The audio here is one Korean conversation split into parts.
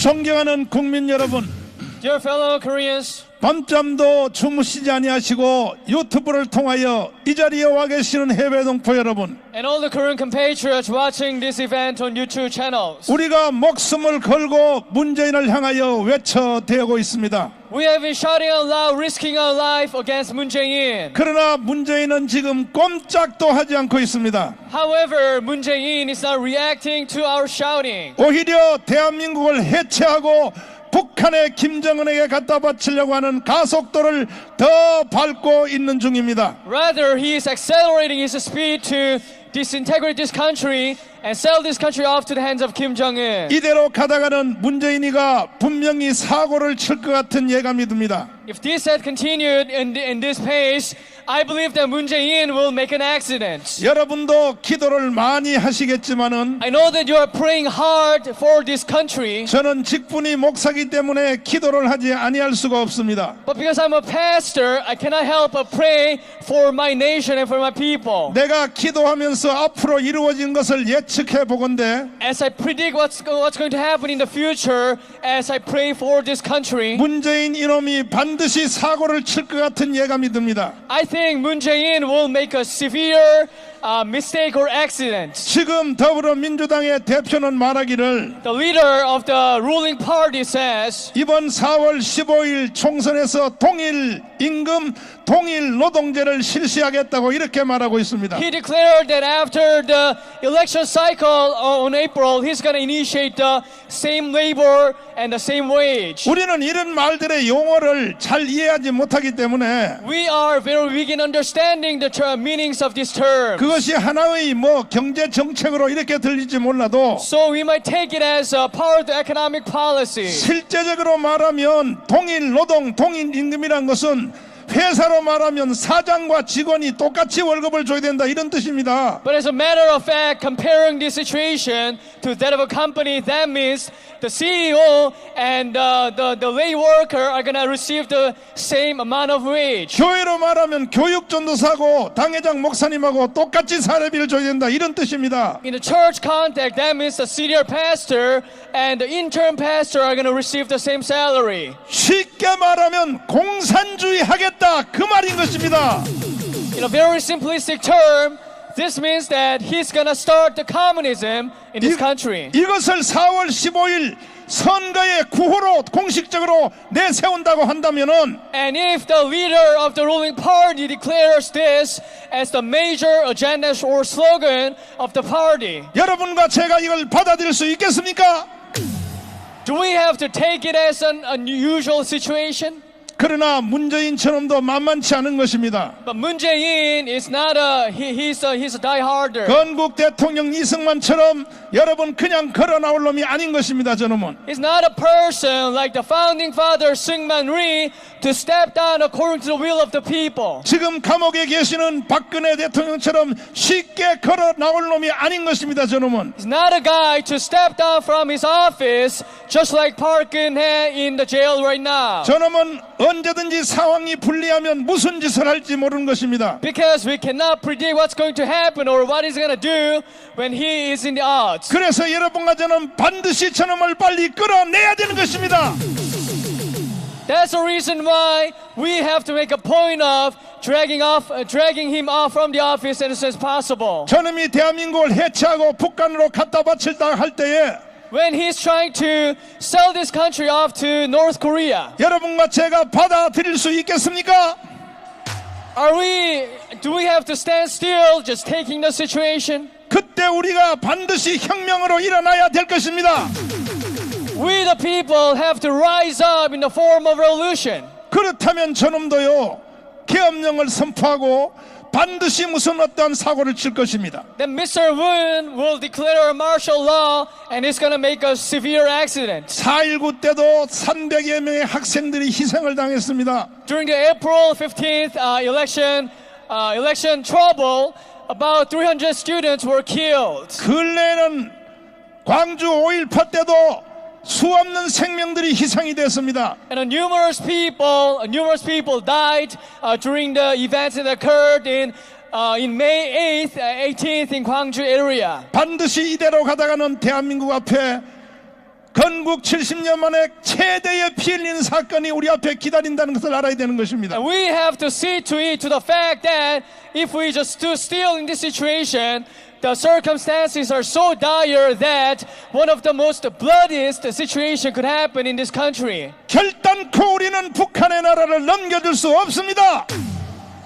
존경하는 국민 여러분, Dear fellow Koreans, 밤잠도 주무시지 아니하시고 유튜브를 통하여 이 자리에 와 계시는 해외 동포 여러분, and all the Korean compatriots watching this event on YouTube channels, 우리가 목숨을 걸고 문재인을 향하여 외쳐대고 있습니다. we have been shouting out loud, risking our life against Moon Jae-in. 그러나 문재인은 지금 꼼짝도 하지 않고 있습니다. However, Moon Jae-in is not reacting to our shouting. 오히려 대한민국을 해체하고 북한의 김정은에게 갖다 바치려고 하는 가속도를 더 밟고 있는 중입니다. Rather, he is accelerating his speed to disintegrate this country and sell this country off to the hands of Kim Jong-un. 이대로 가다가는 문재인이가 분명히 사고를 칠 것 같은 예감이 듭니다. If this had continued in this pace, I believe that Moon Jae-in will make an accident. 여러분도 기도를 많이 하시겠지만은 I know that you are praying hard for this country, 저는 직분이 목사기 때문에 기도를 하지 아니할 수가 없습니다. but because I'm a pastor, I cannot help but pray for my nation and for my people. 내가 기도하면서 앞으로 이루어진 것을 예측해 보건대 As I predict what's going to happen in the future, as I pray for this country, 문재인 이놈이 반드시 사고를 칠 것 같은 예감이 듭니다. I think Moon Jae-in will make a severe mistake or accident. 지금 더불어민주당의 대표는 말하기를 The leader of the ruling party says 이번 4월 15일 총선에서 동일 임금, 동일 노동제를 실시하겠다고 이렇게 말하고 있습니다. he declared that after the election cycle on April, he's going to initiate the same labor and the same wage. 우리는 이런 말들의 용어를 잘 이해하지 못하기 때문에 We are very weak in understanding the meanings of this term. 그것이 하나의 경제 정책으로 이렇게 들릴지 몰라도 So we might take it as a part of the economic policy. 실제적으로 말하면 동일 노동, 동일 임금이란 것은 회사로 말하면 사장과 직원이 똑같이 월급을 줘야 된다 이런 뜻입니다. But as a matter of fact, comparing this situation to that of a company, that means the CEO and the lay worker are going to receive the same amount of wage. 교회로 말하면 교육 전도사고 당회장 목사님하고 똑같이 사례비를 줘야 된다 이런 뜻입니다. In the church context, that means the senior pastor and the intern pastor are going to receive the same salary. 쉽게 말하면 공산주의 하겠다 그 말인 것입니다. In a very simplistic term, this means that he's going to start the communism in this country. 이것을 4월 15일 선거의 구호로 공식적으로 내세운다고 한다면은 And if the leader of the ruling party declares this as the major agenda or slogan of the party, 여러분과 제가 이걸 받아들일 수 있겠습니까? do we have to take it as an unusual situation? 그러나 문재인처럼도 만만치 않은 것입니다. But Moon Jae-in is not he's a die-harder. 건국 대통령 이승만처럼 여러분 그냥 걸어 나올 놈이 아닌 것입니다. 저놈은 He's not a person like the founding father Syngman Rhee to step down according to the will of the people. 지금 감옥에 계시는 박근혜 대통령처럼 쉽게 걸어 나올 놈이 아닌 것입니다. 저놈은 He's not a guy to step down from his office just like Park Geun-hye in the jail right now. 저놈은 언제든지 상황이 불리하면 무슨 짓을 할지 모르는 것입니다. Because we cannot predict what's going to happen or what he's going to do when he is in the odds. 그래서 여러분과 저는 반드시 저놈을 빨리 끌어내야 되는 것입니다. That's the reason why we have to make a point of dragging him off from the office as soon as possible. 저놈이 대한민국을 해체하고 북한으로 갖다 바칠다 할 때에 When he's trying to sell this country off to North Korea, 여러분과 제가 받아들일 수 있겠습니까? do we have to stand still just taking the situation? 그때 우리가 반드시 혁명으로 일어나야 될 것입니다. We the people have to rise up in the form of revolution. 그렇다면 저놈도요 계엄령을 선포하고 반드시 무슨 어떠한 사고를 칠 것입니다. Then Mr. Woon will declare a martial law and it's going to make a severe accident. 4.19 때도 300여 명의 학생들이 희생을 당했습니다. During the April 15th election trouble, about 300 students were killed. 근래에는 광주 5.18 때도 수없는 생명들이 희생이 됐습니다. And numerous people died during the events that occurred in May 8th, 18th in Gwangju area. 반드시 이대로 가다가는 대한민국 앞에 건국 건국 70년 만에 최대의 피 흘리는 사건이 우리 앞에 기다린다는 것을 알아야 되는 것입니다. And we have to see to it to the fact that if we just stood still in this situation, the circumstances are so dire that one of the most bloodiest situation could happen in this country. 결단코 우리는 북한의 나라를 넘겨줄 수 없습니다.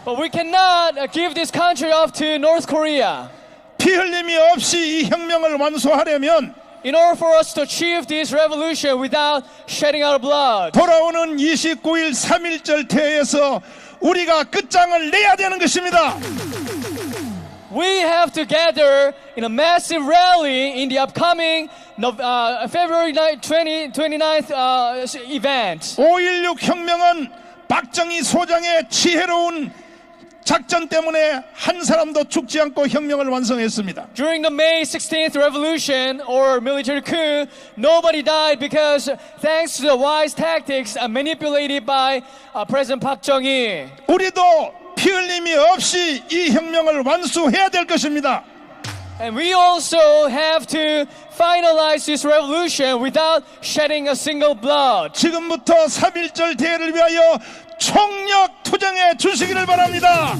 But we cannot give this country off to North Korea. 피 흘림이 없이 이 혁명을 완수하려면 In order for us to achieve this revolution without shedding our blood, 돌아오는 29일 3.1절 대회에서 우리가 끝장을 내야 되는 것입니다. we have to gather in a massive rally in the upcoming February 29th event. 5.16 혁명은 박정희 소장의 지혜로운 작전 때문에 한 사람도 죽지 않고 혁명을 완성했습니다. During the May 16th revolution or military coup, nobody died because thanks to the wise tactics manipulated by President Park Chung-hee. 우리도 피 흘림이 없이 이 혁명을 완수해야 될 것입니다. And we also have to finalize this revolution without shedding a single blood. 지금부터 3.1절 대회를 위하여 총력 투쟁해 주시기를 바랍니다.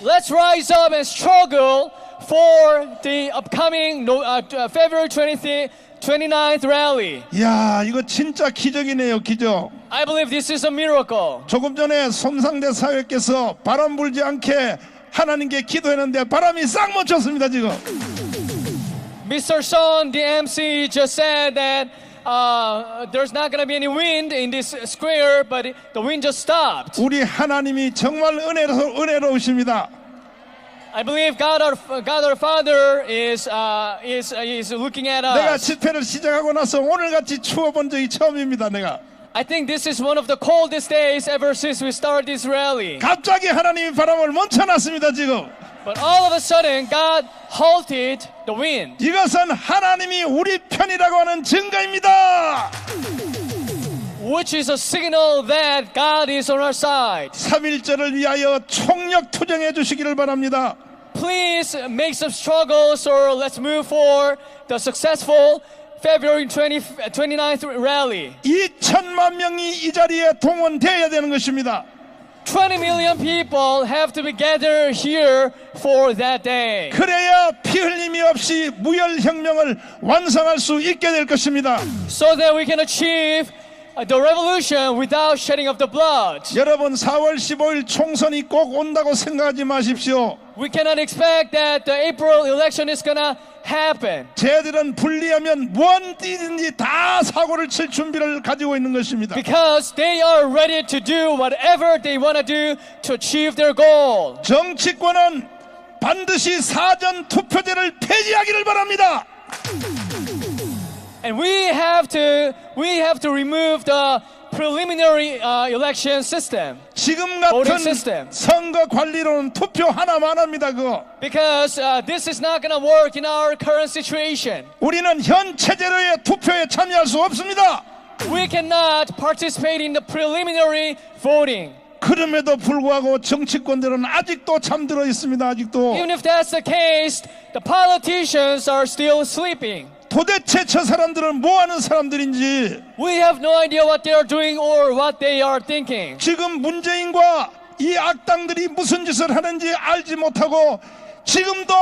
Let's rise up and struggle for the upcoming February 29th rally. 이야, 이거 진짜 기적이네요, 기적. I believe this is a miracle. 조금 전에 손상대 사회께서 바람 불지 않게 하나님께 기도했는데 바람이 싹 멈췄습니다, 지금. Mr. Son, the MC, just said that there's not going to be any wind in this square, but the wind just stopped. 우리 하나님이 정말 은혜로우십니다. I believe God our Father is looking at 내가 us. 집회를 시작하고 나서 오늘같이 추워본 적이 처음입니다, 내가. I think this is one of the coldest days ever since we started this rally. 갑자기 하나님이 바람을 멈춰놨습니다, 지금. But all of a sudden, God halted the wind. 이것은 하나님이 우리 편이라고 하는 증거입니다. Which is a signal that God is on our side. 3.1절을 위하여 총력 투쟁해 주시기를 바랍니다. Please make some struggles or let's move for the successful February 29th rally. 2천만 명이 이 자리에 동원되어야 되는 것입니다. 20 million people have to be gathered here for that day. 그래야 피 흘림이 없이 무혈혁명을 완성할 수 있게 될 것입니다. So that we can achieve the revolution without shedding of the blood. 여러분 4월 15일 총선이 꼭 온다고 생각하지 마십시오. We cannot expect that the April election is gonna happen. 쟤들은 불리하면 뭔디든지 다 사고를 칠 준비를 가지고 있는 것입니다. Because they are ready to do whatever they want to do to achieve their goal. 정치권은 반드시 사전 투표제를 폐지하기를 바랍니다. And we have to remove the preliminary election system. 지금 voting 같은 system. 선거 관리로는 투표 하나만 합니다. 그거. Because this is not going to work in our current situation. 우리는 현 체제로의 투표에 참여할 수 없습니다. We cannot participate in the preliminary voting. 그럼에도 불구하고 정치권들은 아직도 잠들어 있습니다. 아직도. Even if that's the case, the politicians are still sleeping. 도대체 저 사람들은 뭐 하는 사람들인지 We have no idea what they are doing or what they are thinking. 지금 문재인과 이 악당들이 무슨 짓을 하는지 알지 못하고 지금도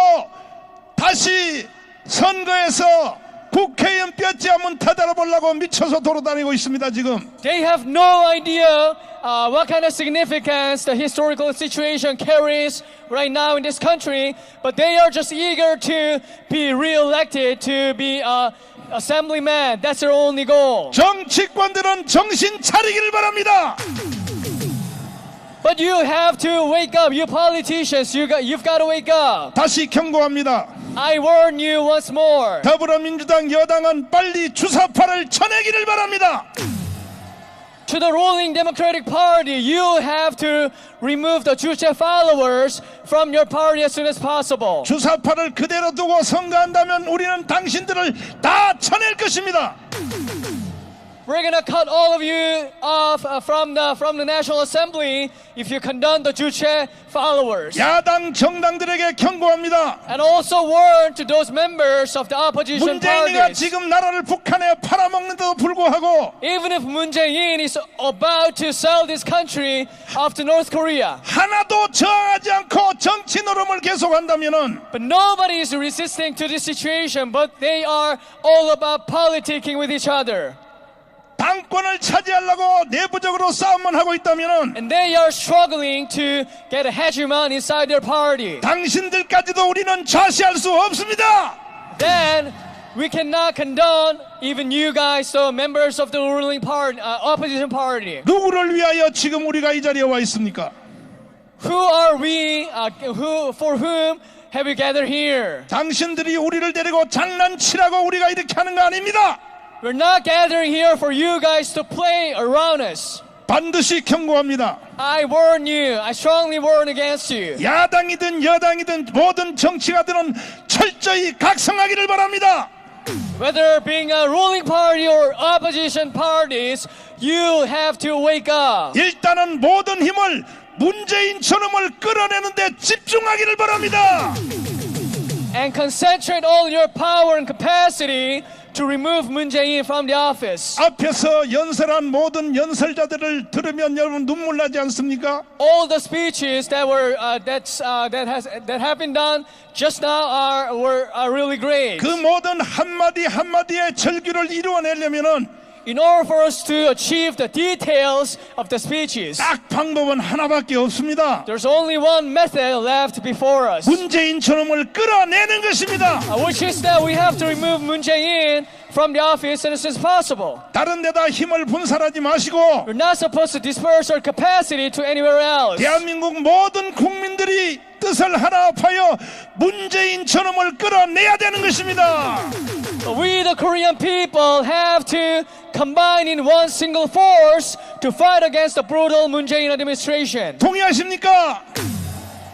다시 선거에서 국회의원 뼈째 한번 타달아 보려고 미쳐서 돌아다니고 있습니다. 지금. They have no idea what kind of significance the historical situation carries right now in this country, but they are just eager to be re-elected to be assemblyman. That's their only goal. 정치권들은 정신 차리기를 바랍니다. But you have to wake up, you politicians. You've got to wake up. 다시 경고합니다. I warn you once more. 더불어민주당 여당은 빨리 주사파를 쳐내기를 바랍니다. To the ruling Democratic Party, you have to remove the Juche followers from your party as soon as possible. 주사파를 그대로 두고 선거한다면 우리는 당신들을 다 쳐낼 것입니다. we're gonna cut all of you off from the National Assembly if you condemn the Juche followers. 야당 정당들에게 경고합니다. And also warn to those members of the opposition 문재인이가 parties. 지금 나라를 북한에 팔아먹는데도 불구하고 Even if Moon Jae-in is about to sell this country off to North Korea, 하나도 저항하지 않고 정치 노름을 계속한다면은 but nobody is resisting to this situation, but they are all about politicking with each other. 당권을 차지하려고 내부적으로 싸움만 하고 있다면은 And they are struggling to get a hegemon inside their party. 당신들까지도 우리는 좌시할 수 없습니다. Then we cannot condone even you guys, so members of the ruling party, opposition party. 누구를 위하여 지금 우리가 이 자리에 와 있습니까? Who are we? For whom have we gathered here? 당신들이 우리를 데리고 장난치라고 우리가 이렇게 하는 거 아닙니다. We're not gathering here for you guys to play around us. 반드시 경고합니다. I warn you. I strongly warn against you. 야당이든 여당이든 모든 정치가들은 철저히 각성하기를 바랍니다. Whether being a ruling party or opposition parties, you have to wake up. 일단은 모든 힘을 문재인 저놈을 끌어내는데 집중하기를 바랍니다. And concentrate all your power and capacity to remove Moon Jae-in from the office. 앞에서 연설한 모든 연설자들을 들으면 여러분 눈물 나지 않습니까? All the speeches that have been done just now are really great. 그 모든 한마디 한마디의 절규를 이루어내려면은 In order for us to achieve the details of the speeches, 딱 방법은 하나밖에 없습니다. there's only one method left before us, 문재인 저놈을 끌어내는 것입니다. which is that we have to remove Moon Jae-in from the office as soon as possible. 다른 데다 힘을 분산하지 마시고 We're not supposed to disperse our capacity to anywhere else. 대한민국 모든 국민들이 뜻을 하나합하여 문재인 저놈을 끌어내야 되는 것입니다. We, the Korean people, have to combine in one single force to fight against the brutal Moon Jae-in administration. 동의하십니까?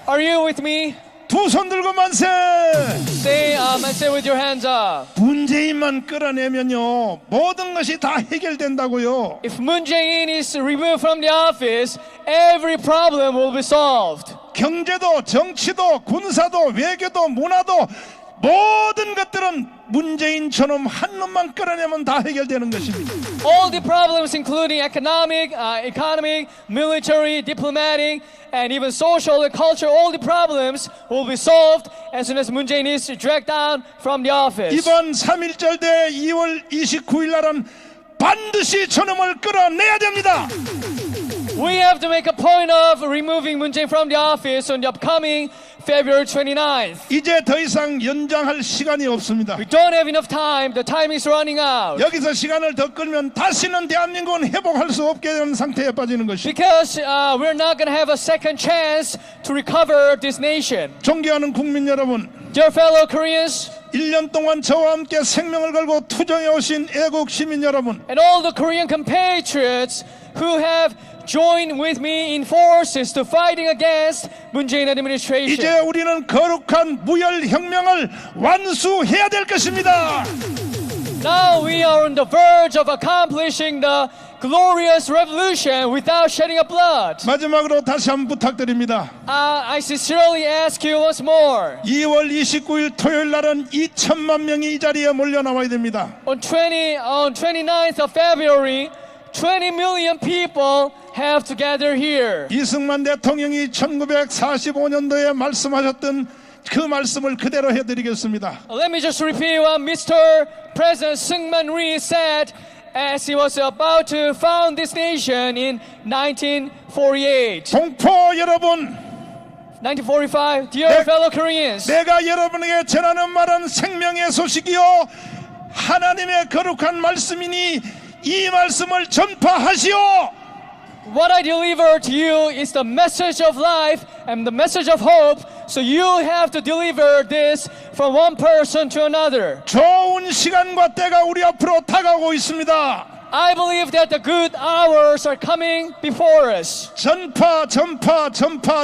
Are you with me? 두 손 들고 만세! Say with your hands up. 문재인만 끌어내면요 모든 것이 다 해결된다고요. If Moon Jae-in is removed from the office, every problem will be solved. 경제도 정치도 군사도 외교도 문화도 모든 것들은 문재인 저놈 한 놈만 끌어내면 다 해결되는 것입니다. All the problems, including economic, military, diplomatic, and even social and cultural, all the problems will be solved as soon as Moon Jae-in is dragged down from the office. 이번 3.1절 대 2월 29일 날은 반드시 저놈을 끌어내야 됩니다. We have to make a point of removing Moon Jae-in from the office on the upcoming February 29th. 이제 더 이상 연장할 시간이 없습니다. We don't have enough time. The time is running out. 여기서 시간을 더 끌면 다시는 대한민국은 회복할 수 없게 되는 상태에 빠지는 것입니다. Because we're not going to have a second chance to recover this nation. 존경하는 국민 여러분, Dear fellow Koreans, 1년 동안 저와 함께 생명을 걸고 투쟁해 오신 애국 시민 여러분, and all the Korean compatriots who have joined with me in forces to fighting against Moon Jae-in administration. 이제 우리는 거룩한 무혈혁명을 완수해야 될 것입니다. Now we are on the verge of accomplishing the glorious revolution without shedding of blood. 마지막으로 다시 한번 부탁드립니다. I sincerely ask you once more. 2월 29일 토요일 날은 2천만 명이 이 자리에 몰려 나와야 됩니다. On 29th of February, 20 million people have to gather here. 이승만 대통령이 1945년도에 말씀하셨던 그 말씀을 그대로 해드리겠습니다. Let me just repeat what Mr. President Syngman Rhee said as he was about to found this nation in 1948. 동포 여러분, 1945, dear fellow Koreans, 내가 여러분에게 전하는 말은 생명의 소식이요 하나님의 거룩한 말씀이니 이 말씀을 전파하시오. what I deliver to you is the message of life and the message of hope. So you have to deliver this from one person to another. 좋은 시간과 때가 우리 앞으로 다가오고 있습니다. I believe that the good hours are coming before us.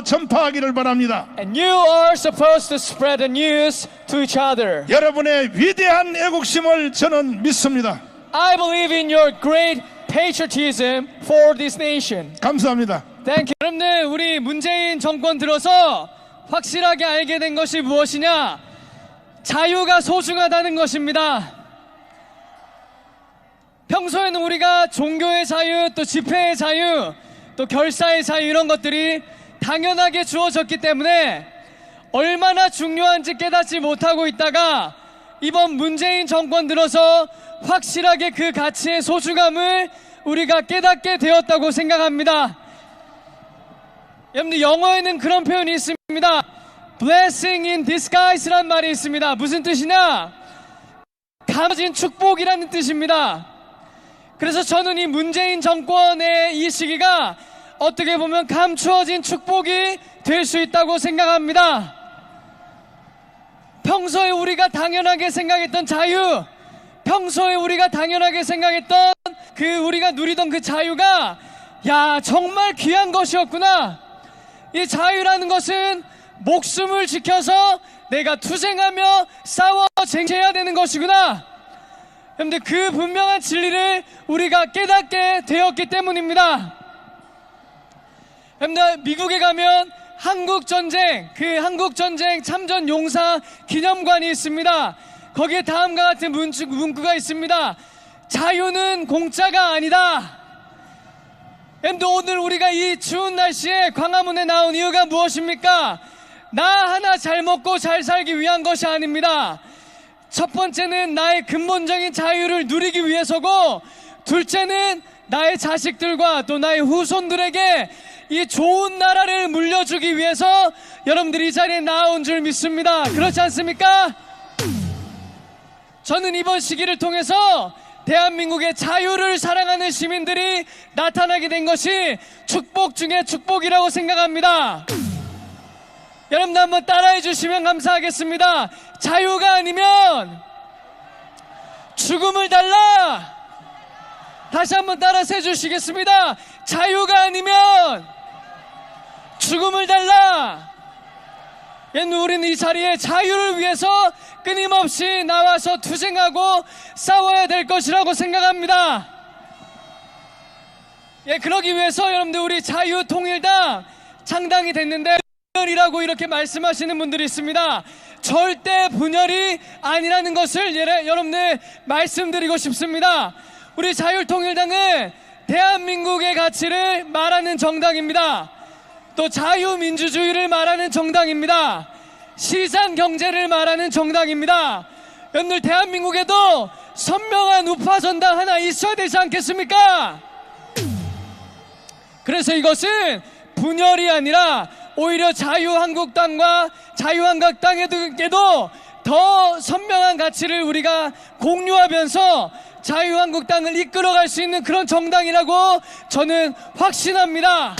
전파하기를 바랍니다. And you are supposed to spread the news to each other. 여러분의 위대한 애국심을 저는 믿습니다. I believe in your great patriotism for this nation. 감사합니다. Thank you. 여러분들, 우리 문재인 정권 들어서 확실하게 알게 된 것이 무엇이냐? 자유가 소중하다는 것입니다. 평소에는 우리가 종교의 자유, 또 집회의 자유, 또 결사의 자유 이런 것들이 당연하게 주어졌기 때문에 얼마나 중요한지 깨닫지 못하고 있다가 이번 문재인 정권 들어서 확실하게 그 가치의 소중함을 우리가 깨닫게 되었다고 생각합니다. 여러분들, 영어에는 그런 표현이 있습니다. Blessing in disguise란 말이 있습니다. 무슨 뜻이냐? 감춰진 축복이라는 뜻입니다. 그래서 저는 이 문재인 정권의 이 시기가 어떻게 보면 감추어진 축복이 될 수 있다고 생각합니다. 평소에 우리가 당연하게 생각했던 자유, 평소에 우리가 당연하게 생각했던 우리가 누리던 그 자유가 정말 귀한 것이었구나. 이 자유라는 것은 목숨을 지켜서 내가 투쟁하며 싸워 쟁취해야 되는 것이구나. 여러분들, 그 분명한 진리를 우리가 깨닫게 되었기 때문입니다. 여러분들, 미국에 가면 한국전쟁, 그 한국전쟁 참전 용사 기념관이 있습니다. 거기에 다음과 같은 문구가 있습니다. 자유는 공짜가 아니다. 여러분들, 오늘 우리가 이 추운 날씨에 광화문에 나온 이유가 무엇입니까? 나 하나 잘 먹고 잘 살기 위한 것이 아닙니다. 첫 번째는 나의 근본적인 자유를 누리기 위해서고, 둘째는 나의 자식들과 또 나의 후손들에게 이 좋은 나라를 물려주기 위해서 여러분들이 이 자리에 나온 줄 믿습니다. 그렇지 않습니까? 저는 이번 시기를 통해서 대한민국의 자유를 사랑하는 시민들이 나타나게 된 것이 축복 중에 축복이라고 생각합니다. 여러분들, 한번 따라해 주시면 감사하겠습니다. 자유가 아니면 죽음을 달라. 다시 한번 따라서 해주시겠습니다. 자유가 아니면 죽음을 달라. 우리는 이 자리에 자유를 위해서 끊임없이 나와서 투쟁하고 싸워야 될 것이라고 생각합니다. 그러기 위해서 여러분들, 우리 자유통일당 창당이 됐는데 분열이라고 이렇게 말씀하시는 분들이 있습니다. 절대 분열이 아니라는 것을 여러분들 말씀드리고 싶습니다. 우리 자유통일당은 대한민국의 가치를 말하는 정당입니다. 또 자유민주주의를 말하는 정당입니다. 시장경제를 말하는 정당입니다. 여러분들, 대한민국에도 선명한 우파 전당 하나 있어야 되지 않겠습니까? 그래서 이것은 분열이 아니라 오히려 자유한국당과 자유한국당에도 더 선명한 가치를 우리가 공유하면서 자유한국당을 이끌어갈 수 있는 그런 정당이라고 저는 확신합니다.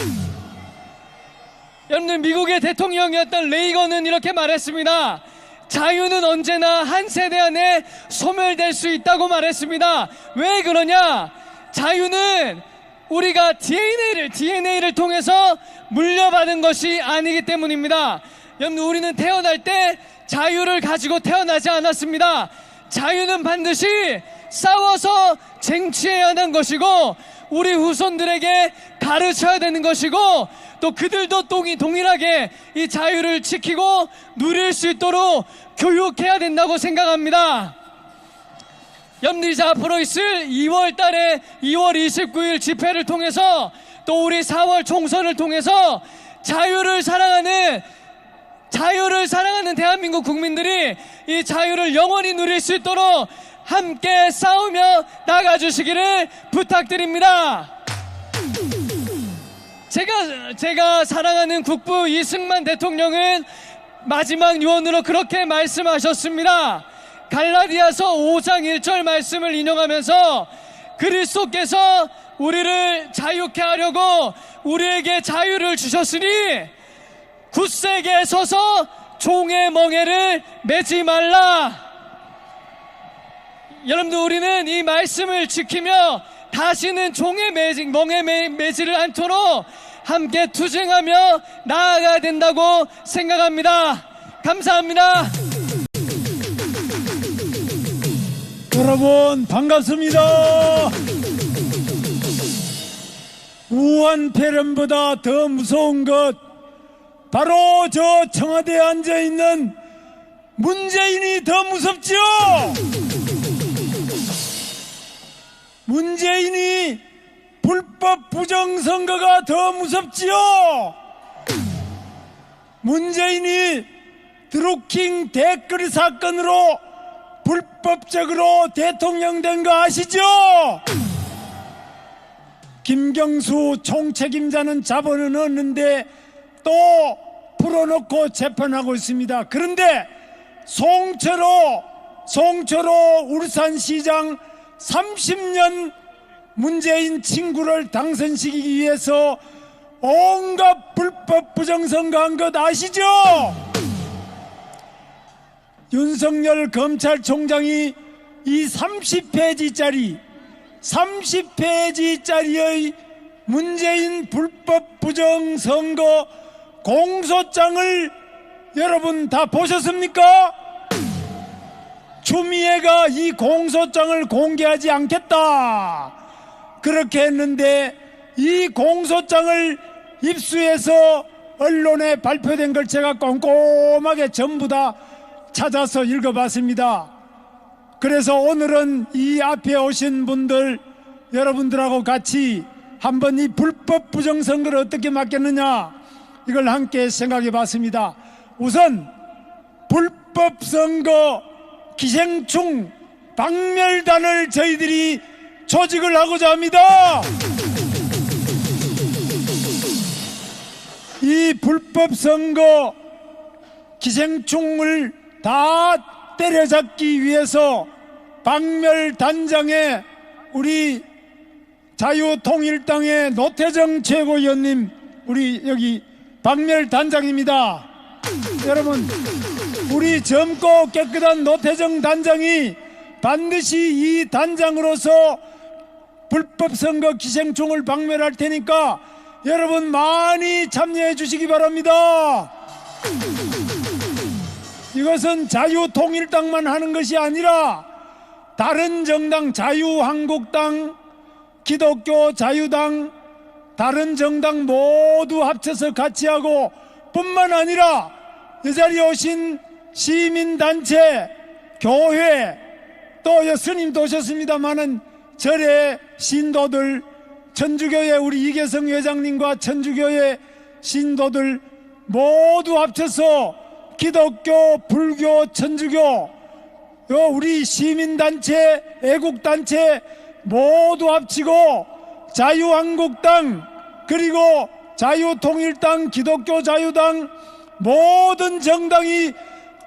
여러분들, 미국의 대통령이었던 레이건은 이렇게 말했습니다. 자유는 언제나 한 세대 안에 소멸될 수 있다고 말했습니다. 왜 그러냐? 자유는 우리가 DNA를 통해서 물려받은 것이 아니기 때문입니다. 여러분, 우리는 태어날 때 자유를 가지고 태어나지 않았습니다. 자유는 반드시 싸워서 쟁취해야 하는 것이고, 우리 후손들에게 가르쳐야 되는 것이고, 또 그들도 동일하게 이 자유를 지키고 누릴 수 있도록 교육해야 된다고 생각합니다. 여러분들, 이제 앞으로 있을 2월 29일 집회를 통해서 또 우리 4월 총선을 통해서 자유를 사랑하는 대한민국 국민들이 이 자유를 영원히 누릴 수 있도록 함께 싸우며 나가주시기를 부탁드립니다. 제가 사랑하는 국부 이승만 대통령은 마지막 유언으로 그렇게 말씀하셨습니다. 갈라디아서 5장 1절 말씀을 인용하면서 그리스도께서 우리를 자유케 하려고 우리에게 자유를 주셨으니 굳세게 서서 종의 멍에를 매지 말라. 여러분들, 우리는 이 말씀을 지키며 다시는 종의 멍에 매지를 않도록 함께 투쟁하며 나아가야 된다고 생각합니다. 감사합니다. 여러분 반갑습니다. 우한 폐렴보다 더 무서운 것 바로 저 청와대에 앉아있는 문재인이 더 무섭죠. 문재인이 불법 부정선거가 더 무섭지요. 문재인이 드루킹 댓글 사건으로 불법적으로 대통령 된 거 아시죠? 김경수 총책임자는 자본은 얻는데 또 풀어놓고 재판하고 있습니다. 그런데 송철호 울산시장 30년 문재인 친구를 당선시키기 위해서 온갖 불법 부정선거한 것 아시죠? 윤석열 검찰총장이 이 30페이지짜리의 문재인 불법 부정선거 공소장을 여러분 다 보셨습니까? 추미애가 이 공소장을 공개하지 않겠다 그렇게 했는데 이 공소장을 입수해서 언론에 발표된 걸 제가 꼼꼼하게 전부 다 찾아서 읽어봤습니다. 그래서 오늘은 이 앞에 오신 분들 여러분들하고 같이 한번 이 불법 부정선거를 어떻게 막겠느냐 이걸 함께 생각해 봤습니다. 우선 불법 선거 기생충 박멸단을 저희들이 조직을 하고자 합니다. 이 불법 선거 기생충을 다 때려잡기 위해서 박멸단장에 우리 자유통일당의 노태정 최고위원님 우리 여기 박멸단장입니다. 여러분 우리 젊고 깨끗한 노태정 단장이 반드시 이 단장으로서 불법 선거 기생충을 박멸할 테니까 여러분 많이 참여해 주시기 바랍니다. 이것은 자유통일당만 하는 것이 아니라 다른 정당 자유한국당, 기독교 자유당, 다른 정당 모두 합쳐서 같이 하고 뿐만 아니라 이 자리에 오신 시민단체, 교회 또 스님도 오셨습니다마는 절의 신도들 천주교회 우리 이계성 회장님과 천주교회 신도들 모두 합쳐서 기독교, 불교, 천주교 우리 시민단체, 애국단체 모두 합치고 자유한국당 그리고 자유통일당, 기독교 자유당 모든 정당이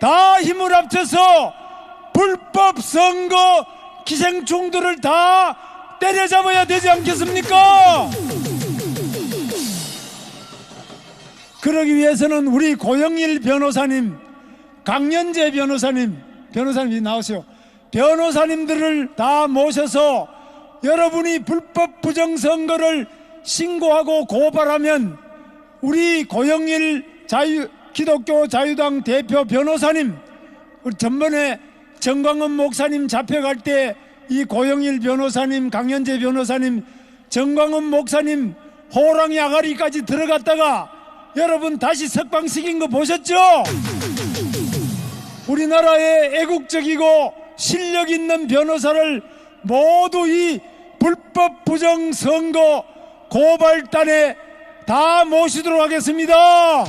다 힘을 합쳐서 불법 선거 기생충들을 다 때려잡아야 되지 않겠습니까? 그러기 위해서는 우리 고영일 변호사님, 강연재 변호사님이 나오세요. 변호사님들을 다 모셔서 여러분이 불법 부정선거를 신고하고 고발하면 우리 고영일 기독교 자유당 대표 변호사님, 우리 전번에 정광훈 목사님 잡혀갈 때 이 고영일 변호사님, 강연재 변호사님, 정광훈 목사님 호랑이 아가리까지 들어갔다가 여러분 다시 석방시킨 거 보셨죠? 우리나라의 애국적이고 실력 있는 변호사를 모두 이 불법 부정선거 고발단에 다 모시도록 하겠습니다.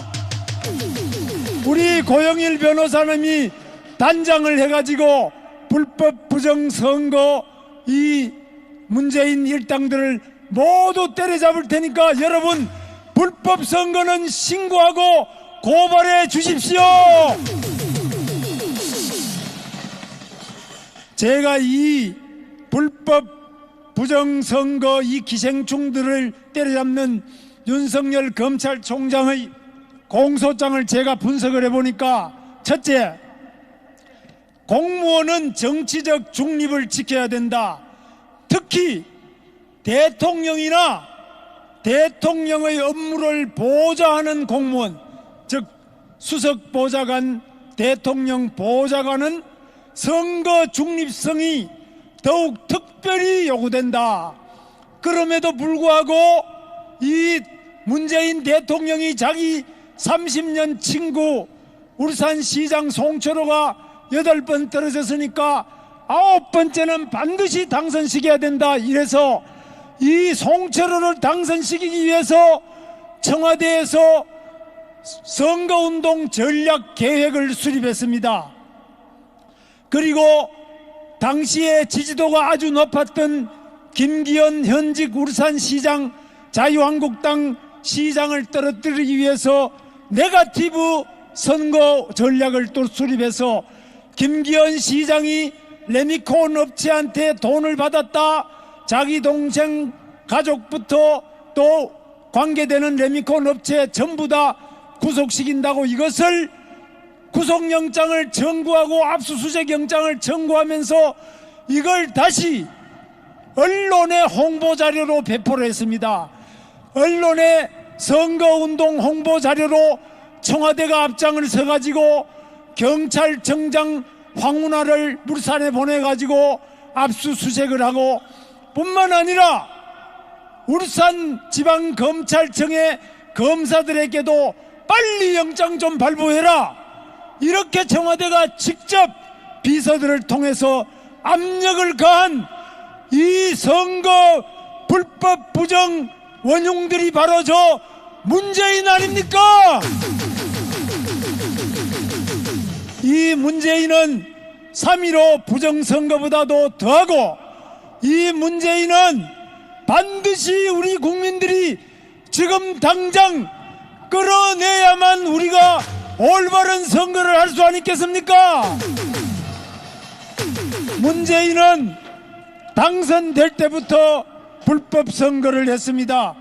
우리 고영일 변호사님이 단장을 해가지고 불법 부정선거 이 문재인 일당들을 모두 때려잡을 테니까 여러분 불법 선거는 신고하고 고발해 주십시오. 제가 이 불법 부정선거 이 기생충들을 때려잡는 윤석열 검찰총장의 공소장을 제가 분석을 해보니까 첫째, 공무원은 정치적 중립을 지켜야 된다. 특히 대통령이나 대통령의 업무를 보좌하는 공무원, 즉 수석보좌관, 대통령 보좌관은 선거 중립성이 더욱 특별히 요구된다. 그럼에도 불구하고 이 문재인 대통령이 자기 30년 친구 울산시장 송철호가 8번 떨어졌으니까 9번째는 반드시 당선시켜야 된다. 이래서 이 송철호를 당선시키기 위해서 청와대에서 선거운동 전략 계획을 수립했습니다. 그리고 당시에 지지도가 아주 높았던 김기현 현직 울산시장 자유한국당 시장을 떨어뜨리기 위해서 네거티브 선거 전략을 또 수립해서 김기현 시장이 레미콘 업체한테 돈을 받았다. 자기 동생 가족부터 또 관계되는 레미콘 업체 전부 다 구속시킨다고 이것을 구속영장을 청구하고 압수수색영장을 청구하면서 이걸 다시 언론의 홍보자료로 배포를 했습니다. 언론의 선거운동 홍보자료로 청와대가 앞장을 서가지고 경찰청장 황운하를 물산에 보내가지고 압수수색을 하고 뿐만 아니라 울산지방검찰청의 검사들에게도 빨리 영장 좀 발부해라. 이렇게 청와대가 직접 비서들을 통해서 압력을 가한 이 선거 불법 부정 원흉들이 바로 저 문재인 아닙니까? 이 문재인은 3.15 부정선거보다도 더하고 이 문재인은 반드시 우리 국민들이 지금 당장 끌어내야만 우리가 올바른 선거를 할 수 아니겠습니까? 문재인은 당선될 때부터 불법 선거를 했습니다.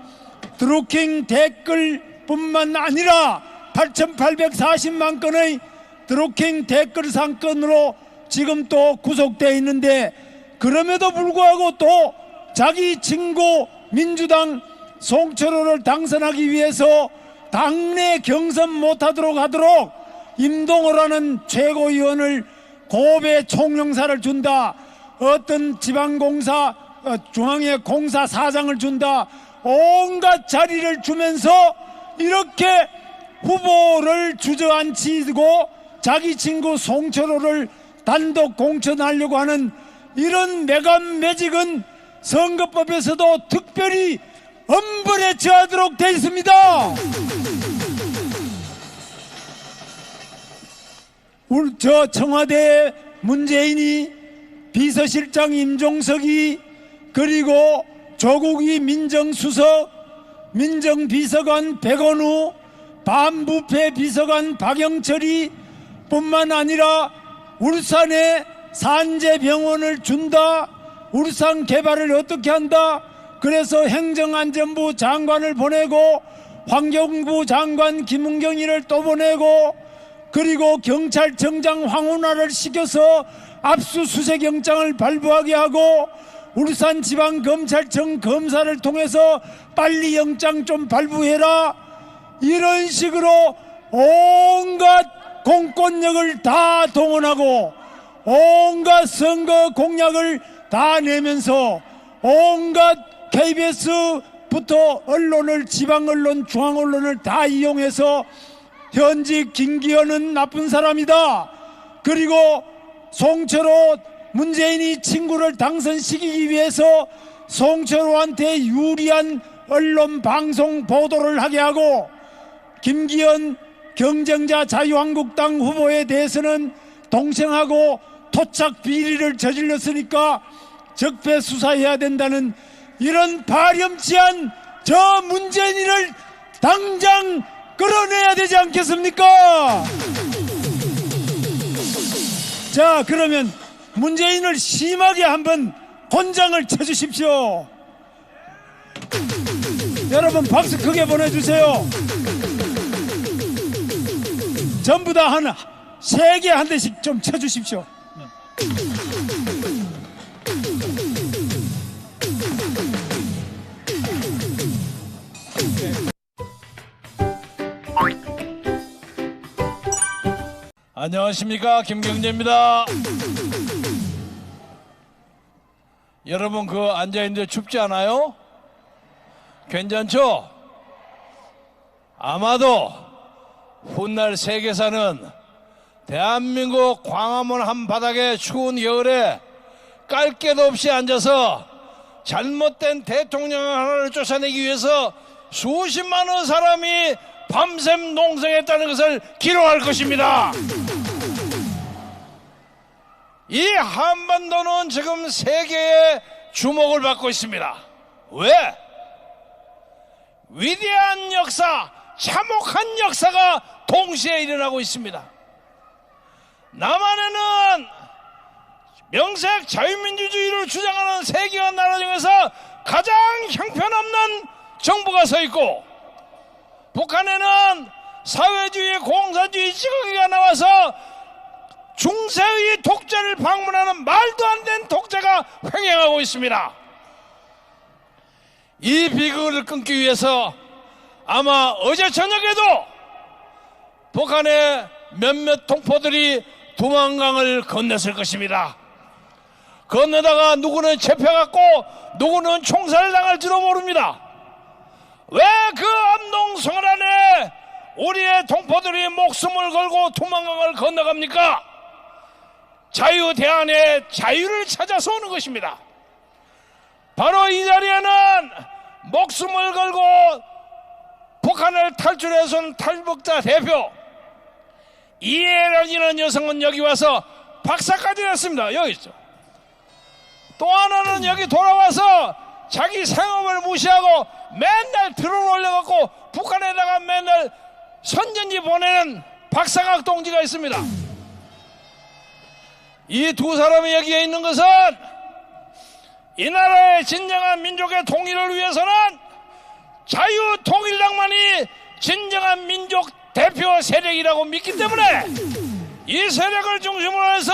드루킹 댓글뿐만 아니라 8,840만 건의 드루킹 댓글 사건으로 지금 또 구속되어 있는데 그럼에도 불구하고 또 자기 친구 민주당 송철호를 당선하기 위해서 당내 경선 못하도록 하도록 임동호라는 최고위원을 고배 총영사를 준다. 어떤 지방공사 중앙회 공사 사장을 준다. 온갖 자리를 주면서 이렇게 후보를 주저앉히고 자기 친구 송철호를 단독 공천하려고 하는 이런 매감매직은 선거법에서도 특별히 엄벌에 처하도록 되어 있습니다. 저 청와대 문재인이 비서실장 임종석이 그리고 조국이 민정수석 민정비서관 백원우 반부패 비서관 박영철이 뿐만 아니라 울산에 산재병원을 준다. 울산 개발을 어떻게 한다. 그래서 행정안전부 장관을 보내고 환경부 장관 김은경이를 또 보내고 그리고 경찰청장 황운하를 시켜서 압수수색영장을 발부하게 하고 울산지방검찰청 검사를 통해서 빨리 영장 좀 발부해라. 이런 식으로 온갖 공권력을 다 동원하고 온갖 선거 공약을 다 내면서 온갖 KBS부터 언론을 지방언론 중앙언론을 다 이용해서 현직 김기현은 나쁜 사람이다. 그리고 송철호 문재인이 친구를 당선시키기 위해서 송철호한테 유리한 언론 방송 보도를 하게 하고 김기현 경쟁자 자유한국당 후보에 대해서는 동생하고 토착 비리를 저질렀으니까 적폐 수사해야 된다는 이런 파렴치한 저 문재인을 당장 끌어내야 되지 않겠습니까? 자, 그러면 문재인을 심하게 한번 혼장을 쳐주십시오. 여러분 박수 크게 보내주세요. 전부 다 하나 3개 한 대씩 좀 쳐주십시오. 안녕하십니까, 김경재입니다. 여러분 그 앉아있는데 춥지 않아요? 괜찮죠? 아마도 훗날 세계사는 대한민국 광화문 한바닥에 추운 겨울에 깔 게도 없이 앉아서 잘못된 대통령 하나를 쫓아내기 위해서 수십만의 사람이 밤샘 농성했다는 것을 기록할 것입니다. 이 한반도는 지금 세계의 주목을 받고 있습니다. 왜? 위대한 역사, 참혹한 역사가 동시에 일어나고 있습니다. 남한에는 명색 자유민주주의를 주장하는 세계화 나라 중에서 가장 형편없는 정부가 서 있고, 북한에는 사회주의 공산주의 찌꺼기가 나와서 중세의 독재를 방문하는 말도 안 되는 독재가 횡행하고 있습니다. 이 비극을 끊기 위해서 아마 어제 저녁에도 북한의 몇몇 동포들이 두만강을 건넜을 것입니다. 건너다가 누구는 잡혀갔고 누구는 총살을 당할지도 모릅니다. 왜 그 압농성을 안에 우리의 동포들이 목숨을 걸고 두만강을 건너갑니까? 자유 대안의 자유를 찾아서 오는 것입니다. 바로 이 자리에는 목숨을 걸고 북한을 탈출해서 온 탈북자 대표 이해란이라는 여성은 여기 와서 박사까지 했습니다. 여기 있죠. 또 하나는 여기 돌아와서 자기 생업을 무시하고 맨날 드론 올려갖고 북한에다가 맨날 선전지 보내는 박사각 동지가 있습니다. 이 두 사람이 여기에 있는 것은 이 나라의 진정한 민족의 통일을 위해서는 자유통일당만이 진정한 민족 대표 세력이라고 믿기 때문에 이 세력을 중심으로 해서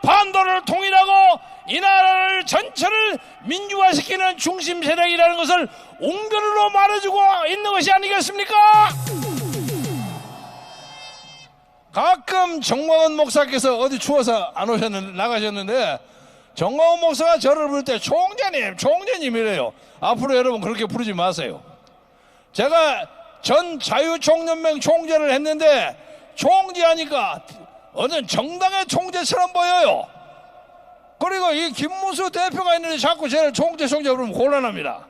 반도를 통일하고 이 나라를 전체를 민주화시키는 중심 세력이라는 것을 웅변으로 말해주고 있는 것이 아니겠습니까? 가끔 정광훈 목사께서 어디 추워서 안 오셨는데 나가셨는데 정광훈 목사가 저를 부를 때 총재님, 총재님이래요. 앞으로 여러분 그렇게 부르지 마세요. 제가 전 자유총연맹 총재를 했는데 총재하니까 어느 정당의 총재처럼 보여요. 그리고 이 김문수 대표가 있는데 자꾸 저를 총재 그러면 곤란합니다.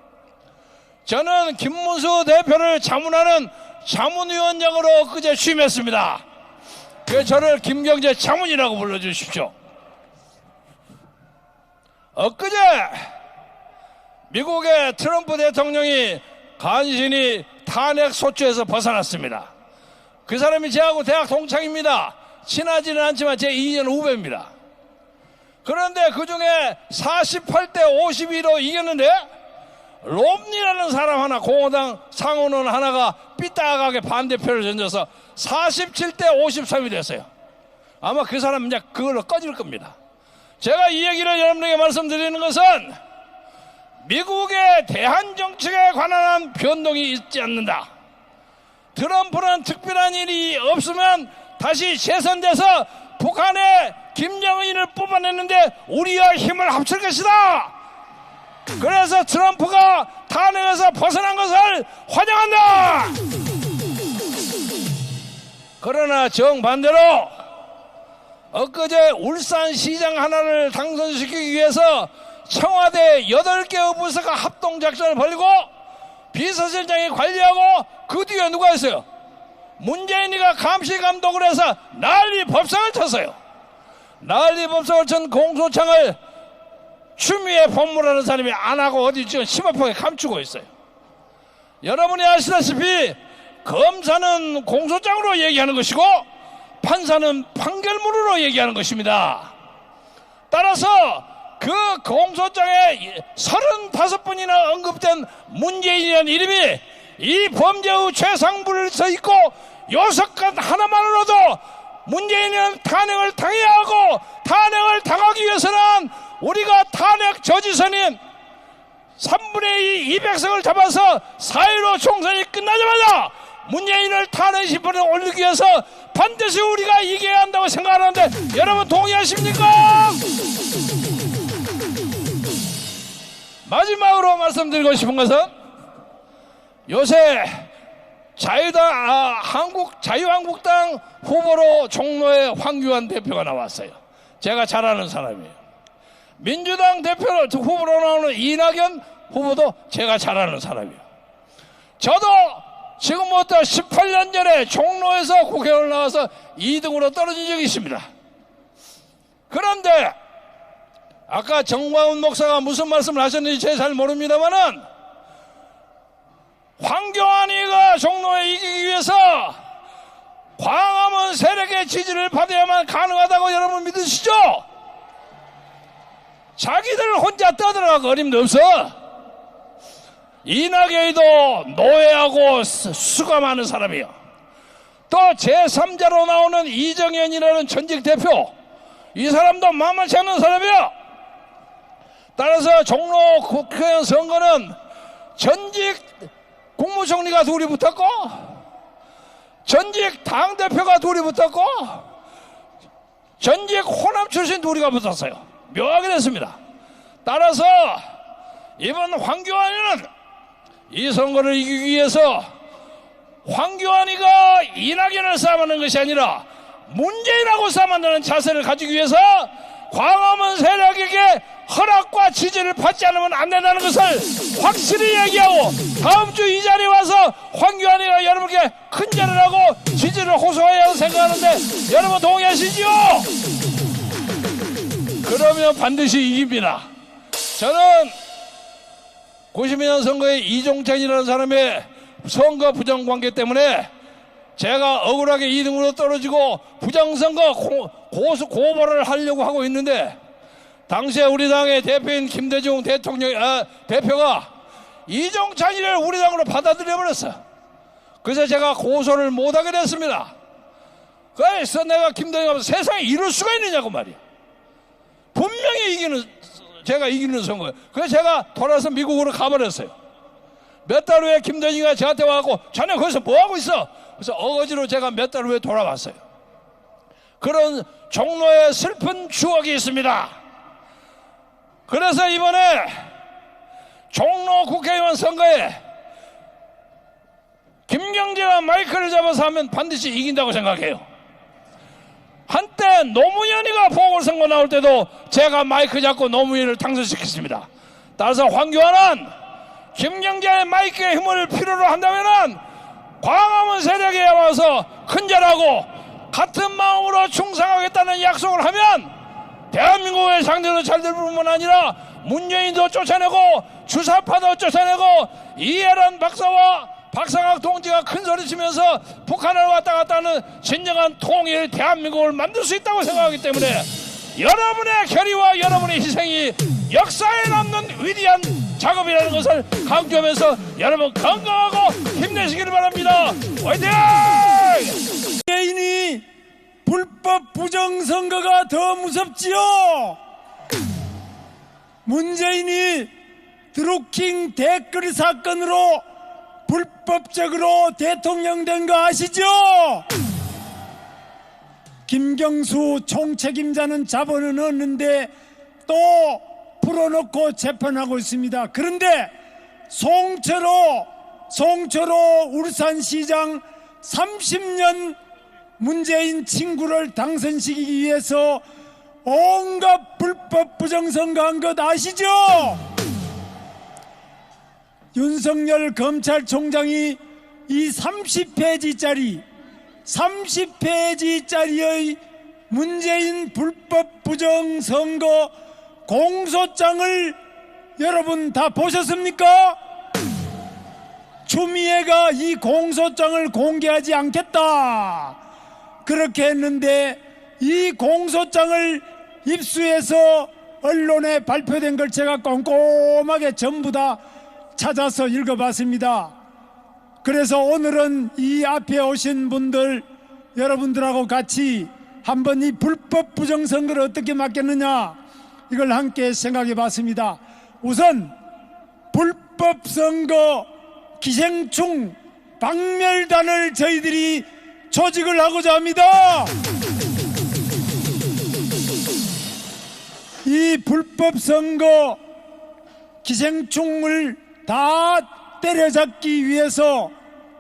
저는 김문수 대표를 자문하는 자문위원장으로 그제 취임했습니다. 그래서 저를 김경재 자문이라고 불러주십시오. 엊그제 미국의 트럼프 대통령이 간신히 탄핵 소추에서 벗어났습니다. 그 사람이 저하고 대학 동창입니다. 친하지는 않지만 제 2년 후배입니다. 그런데 그 중에 48대 52로 이겼는데 롬니라는 사람 하나, 공화당 상원의원 하나가 삐딱하게 반대표를 던져서 47대 53이 됐어요. 아마 그 사람 이제 그걸로 꺼질 겁니다. 제가 이 얘기를 여러분에게 말씀드리는 것은 미국의 대한 정책에 관한 변동이 있지 않는다. 트럼프는 특별한 일이 없으면 다시 재선돼서 북한의 김정은을 뽑아냈는데 우리와 힘을 합칠 것이다. 그래서 트럼프가 탄핵에서 벗어난 것을 환영한다. 그러나 정반대로 엊그제 울산시장 하나를 당선시키기 위해서 청와대 8개의 부서가 합동작전을 벌이고 비서실장이 관리하고 그 뒤에 누가 있어요? 문재인이가 감시감독을 해서 난리 법상을 쳤어요. 난리 법상을 친 공소장을 추미애 법무라는 사람이 안 하고 어디 지금 심각하게 감추고 있어요. 여러분이 아시다시피 검사는 공소장으로 얘기하는 것이고 판사는 판결문으로 얘기하는 것입니다. 따라서 그 공소장에 35번이나 언급된 문재인이라는 이름이 이 범죄의 최상부를 서 있고 6건 하나만으로도 문재인은 탄핵을 당해야 하고 탄핵을 당하기 위해서는 우리가 탄핵 저지선인 3분의 2 200석을 잡아서 4.15 총선이 끝나자마자 문재인을 탄핵 심판에 올리기 위해서 반드시 우리가 이겨야 한다고 생각하는데 여러분 동의하십니까? 마지막으로 말씀드리고 싶은 것은 요새 자유한국당 후보로 종로에 황교안 대표가 나왔어요. 제가 잘 아는 사람이에요. 민주당 대표로 후보로 나오는 이낙연 후보도 제가 잘 아는 사람이에요. 저도 지금부터 18년 전에 종로에서 국회의원 나와서 2등으로 떨어진 적이 있습니다. 그런데 아까 정광훈 목사가 무슨 말씀을 하셨는지 제가 잘 모릅니다만은 황교안이가 종로에 이기기 위해서 광화문 세력의 지지를 받아야만 가능하다고 여러분 믿으시죠? 자기들 혼자 떠들어가고 어림도 없어. 이낙연이도 노예하고 수가 많은 사람이에요. 또 제3자로 나오는 이정현이라는 전직 대표, 이 사람도 만만치 않은 사람이야. 따라서 종로 국회의원 선거는 전직 국무총리가 둘이 붙었고 전직 당대표가 둘이 붙었고 전직 호남 출신 둘이가 붙었어요. 묘하게 됐습니다. 따라서 이번 황교안이는 이 선거를 이기기 위해서 황교안이가 이낙연을 싸움하는 것이 아니라 문재인하고 싸움한다는 자세를 가지기 위해서 광화문 세력에게 허락과 지지를 받지 않으면 안 된다는 것을 확실히 얘기하고 다음 주 이 자리에 와서 황교안이가 여러분께 큰절을 하고 지지를 호소해야 한다고 생각하는데 여러분 동의하시지요? 그러면 반드시 이깁니다. 저는 92년 선거에 이종찬이라는 사람의 선거 부정관계 때문에 제가 억울하게 2등으로 떨어지고 부정선거 고발을 하려고 하고 있는데 당시에 우리 당의 대표인 김대중 대표가 이종찬이를 우리 당으로 받아들여 버렸어. 그래서 제가 고소를 못하게 됐습니다. 그래서 내가 김대중하면서 세상에 이럴 수가 있느냐고 말이야. 분명히 제가 이기는 선거예요. 그래서 제가 돌아서 미국으로 가버렸어요. 몇 달 후에 김대중이가 저한테 와갖고 자네 거기서 뭐하고 있어? 그래서 어거지로 제가 몇 달 후에 돌아왔어요. 그런 종로의 슬픈 추억이 있습니다. 그래서 이번에 종로 국회의원 선거에 김경재가 마이크를 잡아서 하면 반드시 이긴다고 생각해요. 한때 노무현이가 보궐선거 나올 때도 제가 마이크 잡고 노무현을 당선시켰습니다. 따라서 황교안은 김경재의 마이크의 힘을 필요로 한다면은 광화문 세력에 와서 큰절하고 같은 마음으로 충성하겠다는 약속을 하면 대한민국의 상대로 잘 될 뿐만 아니라 문재인도 쫓아내고 주사파도 쫓아내고 이해란 박사와 박상학 동지가 큰 소리 치면서 북한을 왔다 갔다 하는 진정한 통일 대한민국을 만들 수 있다고 생각하기 때문에 여러분의 결의와 여러분의 희생이 역사에 남는 위대한 작업이라는 것을 강조하면서 여러분 건강하고 힘내시기를 바랍니다. 화이팅! 문재인이 불법 부정선거가 더 무섭지요. 문재인이 드루킹 댓글 사건으로 불법적으로 대통령 된 거 아시죠? 김경수 총책임자는 자본은 없는데 또 풀어놓고 재판하고 있습니다. 그런데 송철호 울산시장 30년 문재인 친구를 당선시키기 위해서 온갖 불법 부정선거한 것 아시죠? 윤석열 검찰총장이 이 30페이지짜리의 문재인 불법 부정선거 공소장을 여러분 다 보셨습니까? 추미애가 이 공소장을 공개하지 않겠다 그렇게 했는데 이 공소장을 입수해서 언론에 발표된 걸 제가 꼼꼼하게 전부 다 찾아서 읽어봤습니다. 그래서 오늘은 이 앞에 오신 분들 여러분들하고 같이 한번 이 불법 부정선거를 어떻게 막겠느냐 이걸 함께 생각해 봤습니다. 우선 불법 선거 기생충 박멸단을 저희들이 조직을 하고자 합니다. 이 불법 선거 기생충을 다 때려잡기 위해서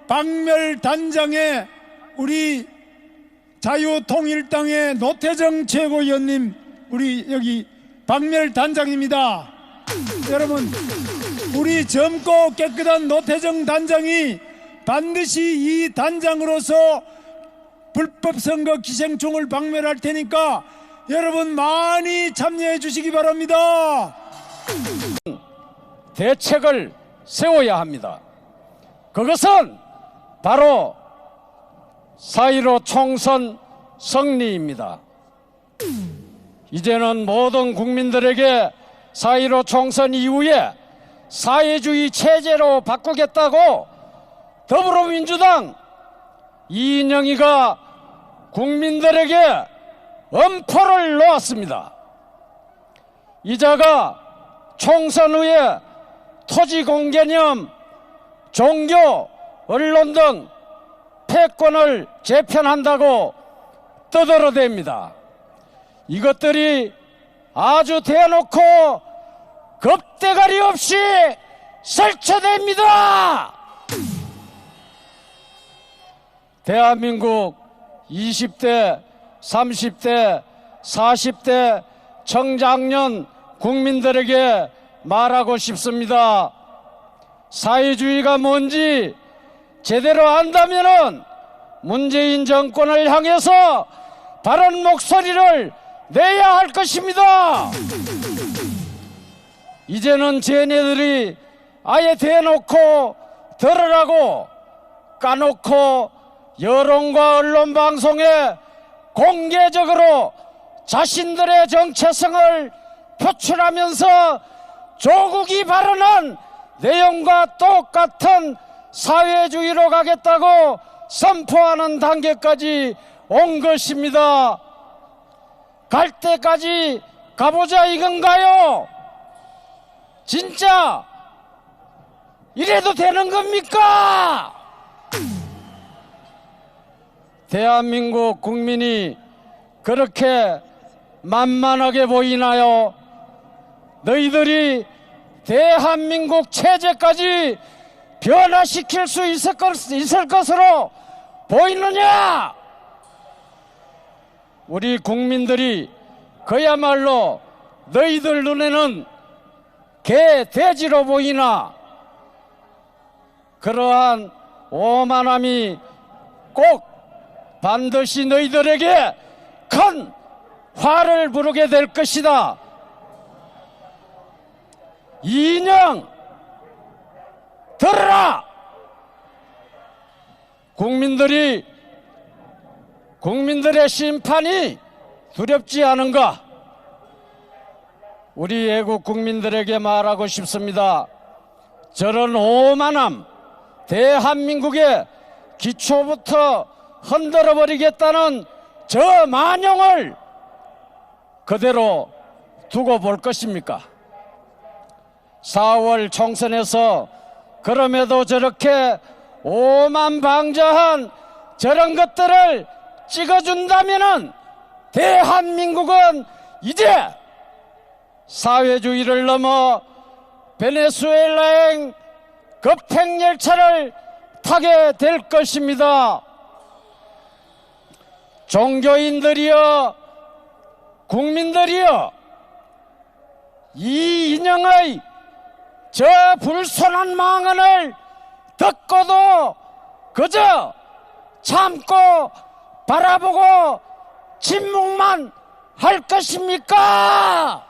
박멸단장에 우리 자유통일당의 노태정 최고위원님, 우리 여기 박멸단장입니다. 여러분, 우리 젊고 깨끗한 노태정 단장이 반드시 이 단장으로서 불법 선거 기생충을 박멸할 테니까 여러분 많이 참여해 주시기 바랍니다. 대책을 세워야 합니다. 그것은 바로 4.15 총선 승리입니다. 이제는 모든 국민들에게 4.15 총선 이후에 사회주의 체제로 바꾸겠다고 더불어민주당 이인영이가 국민들에게 엄포를 놓았습니다. 이자가 총선 후에 토지 공개념, 종교, 언론 등 패권을 재편한다고 떠들어댑니다. 이것들이 아주 대놓고 겁대가리 없이 설쳐댑니다. 대한민국 20대, 30대, 40대 청장년 국민들에게 말하고 싶습니다. 사회주의가 뭔지 제대로 안다면은 문재인 정권을 향해서 바른 목소리를 내야 할 것입니다. 이제는 쟤네들이 아예 대놓고 들으라고 까놓고 여론과 언론 방송에 공개적으로 자신들의 정체성을 표출하면서 조국이 발언한 내용과 똑같은 사회주의로 가겠다고 선포하는 단계까지 온 것입니다. 갈 때까지 가보자 이건가요? 진짜 이래도 되는 겁니까? 대한민국 국민이 그렇게 만만하게 보이나요? 너희들이 대한민국 체제까지 변화시킬 수 있을 것으로 보이느냐? 우리 국민들이 그야말로 너희들 눈에는 개, 돼지로 보이나 그러한 오만함이 꼭 반드시 너희들에게 큰 화를 부르게 될 것이다. 이인영 들으라. 국민들의 심판이 두렵지 않은가? 우리 애국 국민들에게 말하고 싶습니다. 저런 오만함, 대한민국의 기초부터 흔들어버리겠다는 저 만용을 그대로 두고 볼 것입니까? 4월 총선에서 그럼에도 저렇게 오만방자한 저런 것들을 찍어준다면은 대한민국은 이제 사회주의를 넘어 베네수엘라행 급행열차를 타게 될 것입니다. 종교인들이여, 국민들이여, 이 인형의 저 불손한 망언을 듣고도 그저 참고 바라보고 침묵만 할 것입니까?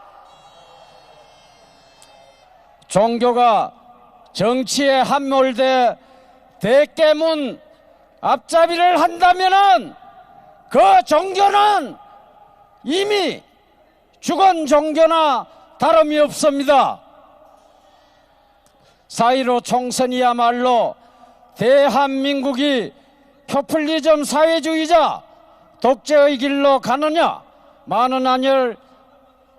종교가 정치에 함몰돼 대깨문 앞잡이를 한다면은 그 종교는 이미 죽은 종교나 다름이 없습니다. 4.15 총선이야말로 대한민국이 포퓰리즘 사회주의자 독재의 길로 가느냐 마는 아니를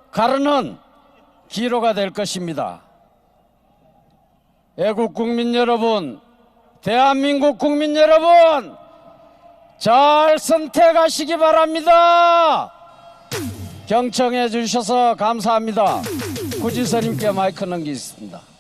가르는 기로가 될 것입니다. 애국 국민 여러분, 대한민국 국민 여러분, 잘 선택하시기 바랍니다. 경청해 주셔서 감사합니다. 구지사님께 마이크 넘기겠습니다.